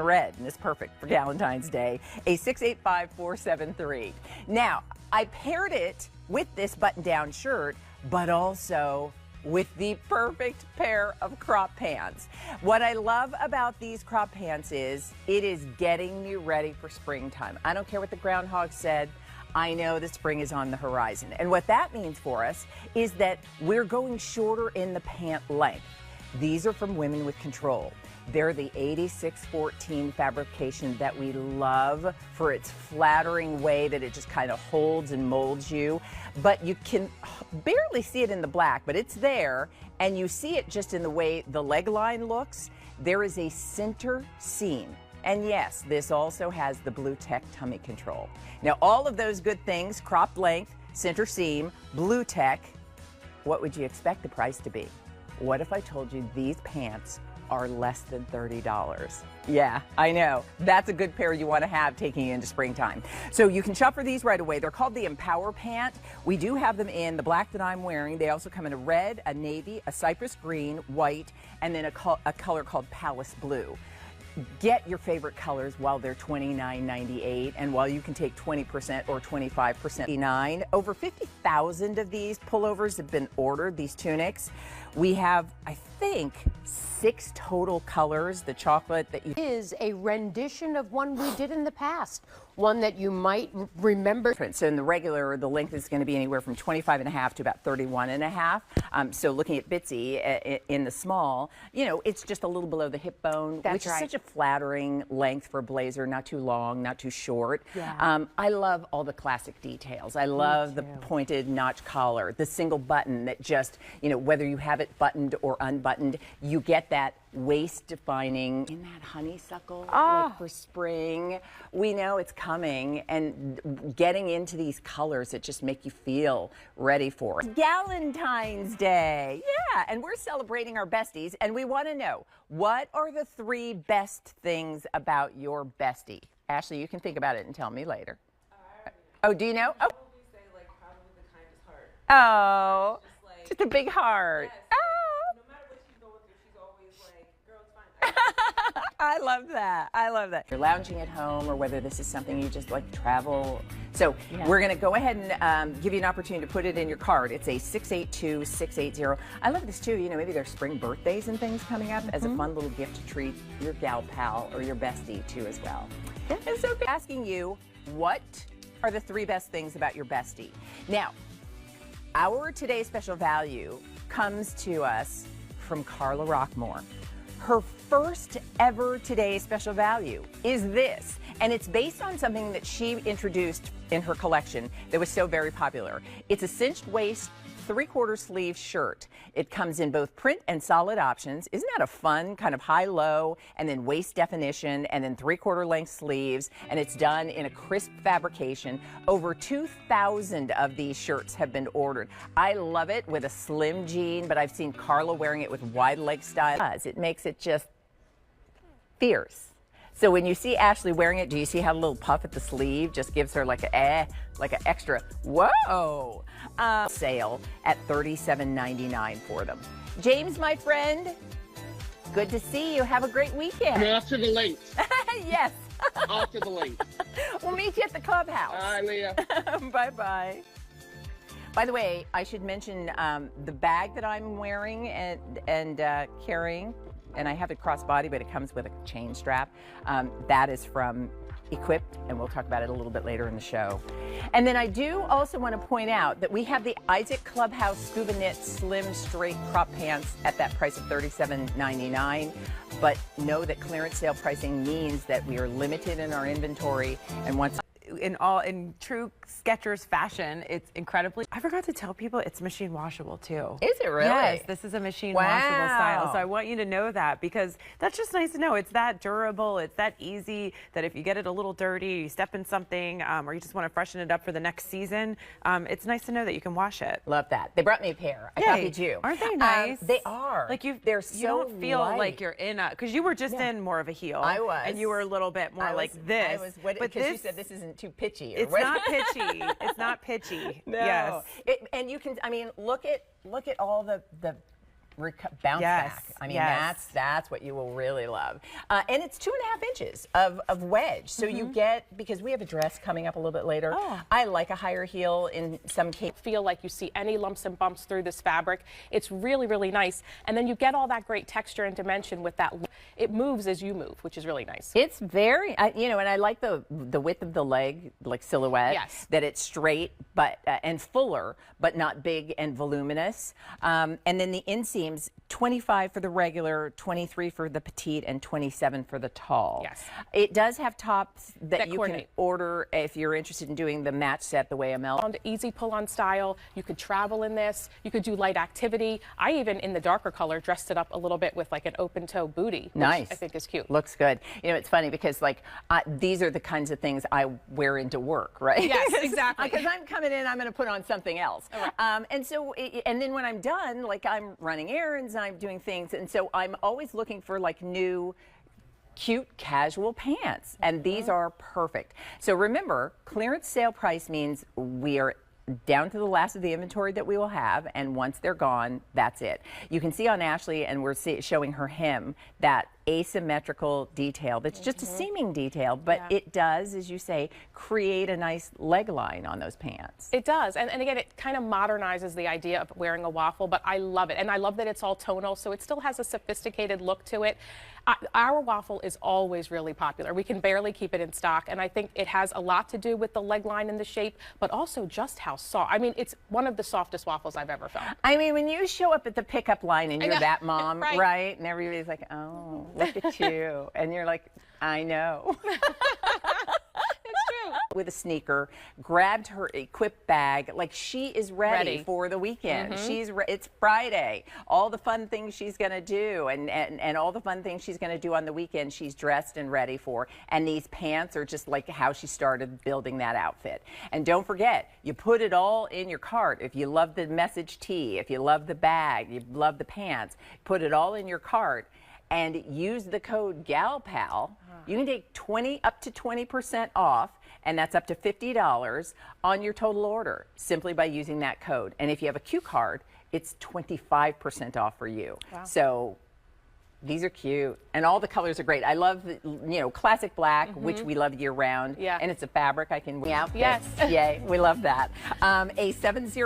red, and it's perfect for Valentine's Day, a 685-473. Now, I paired it with this button-down shirt, but also with the perfect pair of crop pants. What I love about these crop pants is it is getting me ready for springtime. I don't care what the groundhog said. I know the spring is on the horizon. And what that means for us is that we're going shorter in the pant length. These are from Women with Control. They're the 8614 fabrication that we love for its flattering way that it just kind of holds and molds you. But you can barely see it in the black, but it's there, and you see it just in the way the leg line looks. There is a center seam. And yes, this also has the Blue Tech tummy control. Now, all of those good things, cropped length, center seam, Blue Tech, what would you expect the price to be? What if I told you these pants are less than $30? Yeah, I know. That's a good pair you want to have taking you into springtime. So you can shop for these right away. They're called the Empower Pant. We do have them in the black that I'm wearing. They also come in a red, a navy, a cypress green, white, and then a color called Palace Blue. Get your favorite colors while they're $29.98, and while you can take 20% or 25%. Over 50,000 of these pullovers have been ordered, these tunics. We have, I think, 6 total colors. The chocolate that you is a rendition of one we did in the past, one that you might remember. So in the regular, the length is going to be anywhere from 25.5 to about 31.5. So looking at Bitsy in the small, you know, it's just a little below the hip bone, which is such a flattering length for a blazer, not too long, not too short. Yeah. I love all the classic details. I love the pointed notch collar, the single button that just, you know, whether you have it buttoned or unbuttoned, you get that waist defining in that honeysuckle like for spring. We know it's coming, and getting into these colors that just make you feel ready for it. Valentine's Day, yeah, and we're celebrating our besties, and we want to know, what are the 3 best things about your bestie? Ashley, you can think about it and tell me later. Oh, do you know? Oh, Say, like, probably the kindest heart. oh, just a big heart. Yes. Oh. No matter what she's going through, she's always like, girl, it's fine. I love that. I love that. You're lounging at home, or whether this is something you just like to travel. So we're going to go ahead and give you an opportunity to put it in your card. It's a 682-680. I love this too. You know, maybe there's spring birthdays and things coming up as a fun little gift to treat your gal pal or your bestie too as well. And so asking you, what are the 3 best things about your bestie? Now, our today's special value comes to us from Carla Rockmore. Her first ever today's special value is this, and it's based on something that she introduced in her collection that was so very popular. It's a cinched waist, 3/4 sleeve shirt. It comes in both print and solid options. Isn't that a fun kind of high-low, and then waist definition, and then 3/4 length sleeves, and it's done in a crisp fabrication. Over 2,000 of these shirts have been ordered. I love it with a slim jean, but I've seen Carla wearing it with wide leg style. It makes it just fierce. So when you see Ashley wearing it, do you see how a little puff at the sleeve just gives her like an extra, whoa, sale at $37.99 for them. James, my friend, good to see you. Have a great weekend. I'm off to the links. Yes. Off to the links. We'll meet you at the clubhouse. Bye, Leah. Bye-bye. By the way, I should mention the bag that I'm wearing and carrying, and I have it crossbody, but it comes with a chain strap. That is from Equipped, and we'll talk about it a little bit later in the show. And then I do also want to point out that we have the Isaac Clubhouse Scuba Knit Slim Straight Crop Pants at that price of $37.99. But know that clearance sale pricing means that we are limited in our inventory, and once in true Skechers fashion, it's incredibly. I forgot to tell people it's machine washable too. Is it really? Yes, this is a machine washable style. So I want you to know that, because that's just nice to know. It's that durable, it's that easy, that if you get it a little dirty, you step in something, or you just want to freshen it up for the next season, it's nice to know that you can wash it. Love that. They brought me a pair. I copied you. Aren't they nice? They are. Like they're you don't feel light. like you're in a, because you were just in more of a heel. I was. And you were a little bit more like this. But this, you said this isn't too pitchy. It's not pitchy. It's not pitchy. No. Yes. And you can, I mean, look at all the bounce Yes, back. I mean, yes. that's what you will really love. And it's 2.5 inches of wedge. So you get, because we have a dress coming up a little bit later. Oh. I like a higher heel in some cases. Feel like you see any lumps and bumps through this fabric. It's really, really nice. And then you get all that great texture and dimension with that. It moves as you move, which is really nice. It's very, you know, and I like the width of the leg, like silhouette. Yes. That it's straight, but and fuller, but not big and voluminous. And then the inseams, 25 for the regular, 23 for the petite, and 27 for the tall. Yes. It does have tops that you can coordinate. order if you're interested in doing the match set the way Amel. Easy pull-on style. You could travel in this. You could do light activity. I even, in the darker color, dressed it up a little bit with like an open-toe booty, which Nice. I think is cute. Looks good. You know, it's funny because like these are the kinds of things I wear into work, right? Yes, exactly. Because I'm coming in, I'm going to put on something else. And so, and then when I'm done, like I'm running errands and I'm doing things, and so I'm always looking for like new, cute casual pants, and these are perfect. So remember, clearance sale price means we are down to the last of the inventory that we will have, and once they're gone, that's it. You can see on Ashley, and we're showing her hem, that asymmetrical detail that's just a seaming detail, but it does, as you say, create a nice leg line on those pants. It does. And again, it kind of modernizes the idea of wearing a waffle, but I love it. And I love that it's all tonal, so it still has a sophisticated look to it. Our waffle is always really popular. We can barely keep it in stock, and I think it has a lot to do with the leg line and the shape, but also just how soft. I mean, it's one of the softest waffles I've ever found. I mean, when you show up at the pickup line and you're that mom, Right. right? And everybody's like, oh, look at you. And you're like, I know. It's true. With a sneaker, grabbed her equipped bag, like she is ready for the weekend. It's Friday. All the fun things she's going to do and all the fun things she's going to do on the weekend, she's dressed and ready for. And these pants are just like how she started building that outfit. And don't forget, you put it all in your cart. If you love the message tee, if you love the bag, you love the pants, put it all in your cart and use the code GALPAL. You can take up to 20% off, and that's up to $50 on your total order simply by using that code. And if you have a Q card, it's 25% off for you. Wow. So these are cute, and all the colors are great. I love, you know, classic black, which we love year round. Yeah. And it's a fabric I can wear. Yes. Yay, we love that. A 70